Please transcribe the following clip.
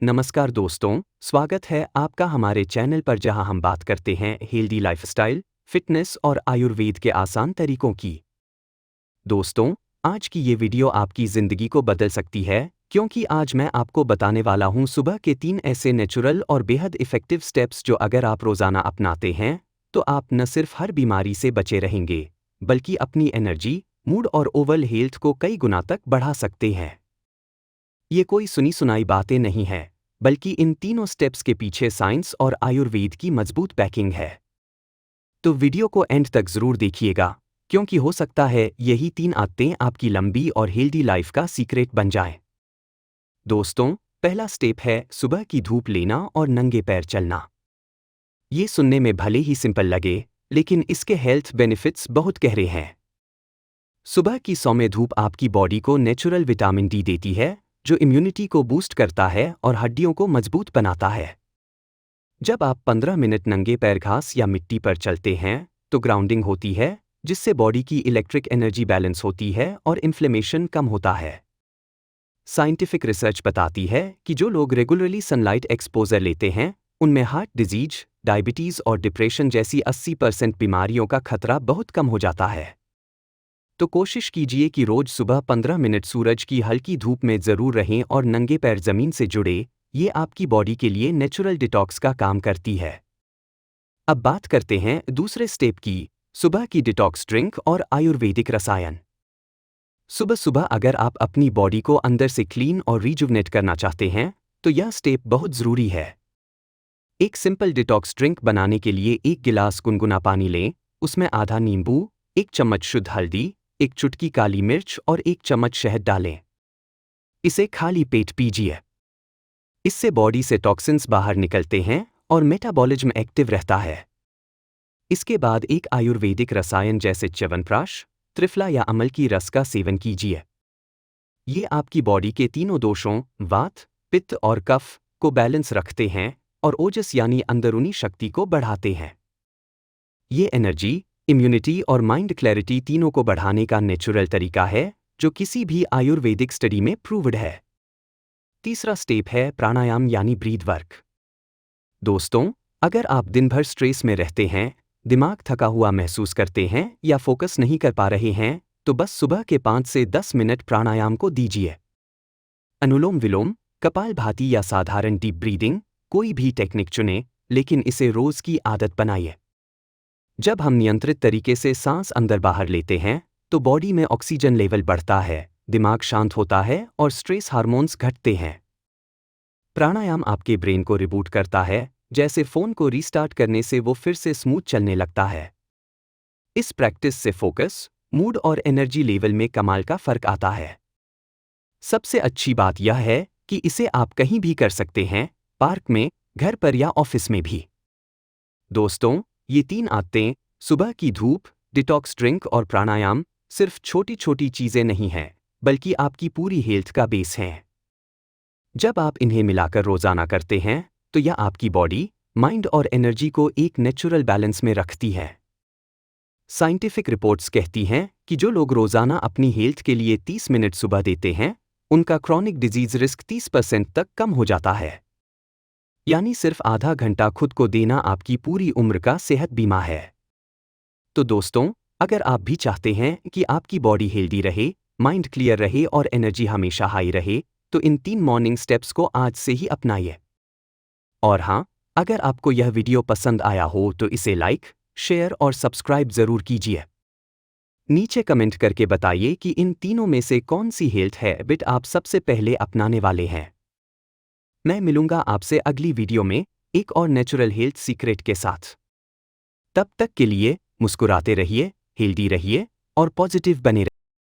नमस्कार दोस्तों, स्वागत है आपका हमारे चैनल पर जहां हम बात करते हैं हेल्दी लाइफस्टाइल, फिटनेस और आयुर्वेद के आसान तरीकों की। दोस्तों, आज की ये वीडियो आपकी ज़िंदगी को बदल सकती है क्योंकि आज मैं आपको बताने वाला हूं सुबह के 3 ऐसे नेचुरल और बेहद इफ़ेक्टिव स्टेप्स जो अगर आप रोज़ाना अपनाते हैं, तो आप न सिर्फ हर बीमारी से बचे रहेंगे, बल्कि अपनी एनर्जी, मूड और ओवरऑल हेल्थ को कई गुना तक बढ़ा सकते हैं। ये कोई सुनी सुनाई बातें नहीं है, बल्कि इन तीनों स्टेप्स के पीछे साइंस और आयुर्वेद की मजबूत बैकिंग है। तो वीडियो को एंड तक जरूर देखिएगा, क्योंकि हो सकता है यही 3 आदतें आपकी लंबी और हेल्दी लाइफ का सीक्रेट बन जाएं। दोस्तों, पहला स्टेप है सुबह की धूप लेना और नंगे पैर चलना। ये सुनने में भले ही सिंपल लगे, लेकिन इसके हेल्थ बेनिफिट्स बहुत गहरे हैं। सुबह की सौम्य धूप आपकी बॉडी को नेचुरल विटामिन डी देती है, जो इम्यूनिटी को बूस्ट करता है और हड्डियों को मजबूत बनाता है। जब आप 15 मिनट नंगे पैर घास या मिट्टी पर चलते हैं, तो ग्राउंडिंग होती है, जिससे बॉडी की इलेक्ट्रिक एनर्जी बैलेंस होती है और इन्फ्लेमेशन कम होता है। साइंटिफिक रिसर्च बताती है कि जो लोग रेगुलरली सनलाइट एक्सपोजर लेते हैं, उनमें हार्ट डिजीज, डायबिटीज और डिप्रेशन जैसी 80% बीमारियों का खतरा बहुत कम हो जाता है। तो कोशिश कीजिए कि रोज सुबह 15 मिनट सूरज की हल्की धूप में जरूर रहें और नंगे पैर जमीन से जुड़े। ये आपकी बॉडी के लिए नेचुरल डिटॉक्स का काम करती है। अब बात करते हैं दूसरे स्टेप की, सुबह की डिटॉक्स ड्रिंक और आयुर्वेदिक रसायन। सुबह सुबह अगर आप अपनी बॉडी को अंदर से क्लीन और रिजुवनेट करना चाहते हैं, तो यह स्टेप बहुत ज़रूरी है। एक सिंपल डिटॉक्स ड्रिंक बनाने के लिए 1 गिलास गुनगुना पानी लें, उसमें आधा नींबू, 1 चम्मच शुद्ध हल्दी, 1 चुटकी काली मिर्च और 1 चम्मच शहद डालें। इसे खाली पेट पीजिए। इससे बॉडी से टॉक्सिन्स बाहर निकलते हैं और मेटाबॉलिज्म एक्टिव रहता है। इसके बाद एक आयुर्वेदिक रसायन जैसे च्यवनप्राश, त्रिफला या अमल की रस का सेवन कीजिए। ये आपकी बॉडी के तीनों दोषों, वात, पित्त और कफ, को बैलेंस रखते हैं और ओजस यानी अंदरूनी शक्ति को बढ़ाते हैं। ये एनर्जी, इम्यूनिटी और माइंड क्लैरिटी तीनों को बढ़ाने का नेचुरल तरीका है, जो किसी भी आयुर्वेदिक स्टडी में प्रूव्ड है। तीसरा स्टेप है प्राणायाम यानी ब्रीथ वर्क। दोस्तों, अगर आप दिन भर स्ट्रेस में रहते हैं, दिमाग थका हुआ महसूस करते हैं या फोकस नहीं कर पा रहे हैं, तो बस सुबह के 5 से 10 मिनट प्राणायाम को दीजिए। अनुलोम विलोम, कपालभाति या साधारण डीप ब्रीदिंग, कोई भी टेक्निक चुनें, लेकिन इसे रोज की आदत बनाइए। जब हम नियंत्रित तरीके से सांस अंदर बाहर लेते हैं, तो बॉडी में ऑक्सीजन लेवल बढ़ता है, दिमाग शांत होता है और स्ट्रेस हार्मोन्स घटते हैं। प्राणायाम आपके ब्रेन को रिबूट करता है, जैसे फोन को रीस्टार्ट करने से वो फिर से स्मूथ चलने लगता है। इस प्रैक्टिस से फोकस, मूड और एनर्जी लेवल में कमाल का फर्क आता है। सबसे अच्छी बात यह है कि इसे आप कहीं भी कर सकते हैं, पार्क में, घर पर या ऑफिस में भी। दोस्तों, ये 3 आदतें, सुबह की धूप, डिटॉक्स ड्रिंक और प्राणायाम, सिर्फ छोटी छोटी चीजें नहीं हैं, बल्कि आपकी पूरी हेल्थ का बेस हैं। जब आप इन्हें मिलाकर रोजाना करते हैं, तो यह आपकी बॉडी, माइंड और एनर्जी को एक नेचुरल बैलेंस में रखती है। साइंटिफिक रिपोर्ट्स कहती हैं कि जो लोग रोजाना अपनी हेल्थ के लिए 30 मिनट सुबह देते हैं, उनका क्रॉनिक डिजीज रिस्क 30% तक कम हो जाता है। यानी सिर्फ आधा घंटा खुद को देना आपकी पूरी उम्र का सेहत बीमा है। तो दोस्तों, अगर आप भी चाहते हैं कि आपकी बॉडी हेल्दी रहे, माइंड क्लियर रहे और एनर्जी हमेशा हाई रहे, तो इन 3 मॉर्निंग स्टेप्स को आज से ही अपनाइए। और हाँ, अगर आपको यह वीडियो पसंद आया हो तो इसे लाइक, शेयर और सब्सक्राइब जरूर कीजिए। नीचे कमेंट करके बताइए कि इन तीनों में से कौन सी हेल्थ हैबिट आप सबसे पहले अपनाने वाले हैं। मैं मिलूंगा आपसे अगली वीडियो में एक और नेचुरल हेल्थ सीक्रेट के साथ। तब तक के लिए मुस्कुराते रहिए, हेल्दी रहिए और पॉजिटिव बने रहिए।